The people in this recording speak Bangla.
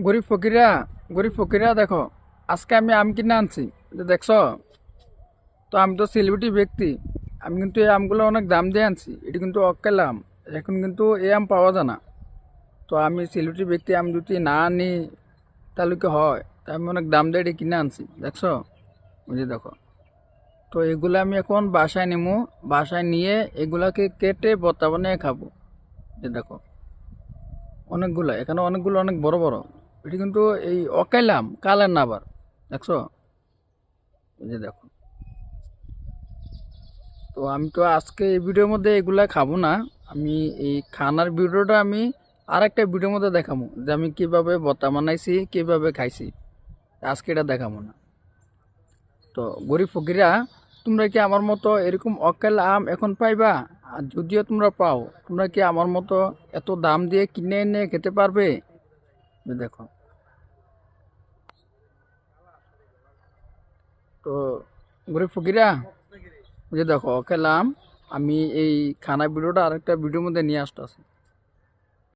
গরিব ফকিরা গরিব ফকিরা দেখো, আজকে আমি আম কিনে আনছি। দেখছো তো, আমি তো সেলিব্রিটি ব্যক্তি। আমি কিন্তু এই আমগুলো অনেক দাম দিয়ে আনছি। এটি কিন্তু অক্কেল আম। এখন কিন্তু এই আম পাওয়া যায় না। তো আমি সেলিব্রিটি ব্যক্তি, আমি যদি না আনি তাহলে কি হয়? তাই আমি অনেক দাম দিয়ে এটি কিনে আনছি। দেখছো, বুঝে দেখো। তো এগুলো আমি এখন বাসায় নেবো। বাসায় নিয়ে এগুলাকে কেটে ভর্তা বানিয়ে খাবো। যে দেখো, অনেকগুলো, এখানে অনেকগুলো, অনেক বড় বড়। এটি কিন্তু এই অকাইলাম কালার না আবার। দেখছো, এই যে দেখো। তো আমি তো আজকে এই ভিডিওর মধ্যে এগুলা খাবো না। আমি এই খানার ভিডিওটা আমি আর একটা ভিডিওর মধ্যে দেখাবো, যে আমি কিভাবে ভর্তা বানাইছি, কিভাবে খাইছি। আজকে এটা দেখাবো না। তো গরিব ফকিরা, তোমরা কি আমার মতো এরকম অকাল আম এখন পাইবা? আর যদিও তোমরা পাও, তোমরা কি আমার মতো এত দাম দিয়ে কিনে এনে খেতে পারবে? এই দেখো। তো গরিব ফকিরা, যে দেখো খেলাম। আমি এই খানা ভিডিওটা আরেকটা ভিডিওর মধ্যে নিয়ে আসতেছি।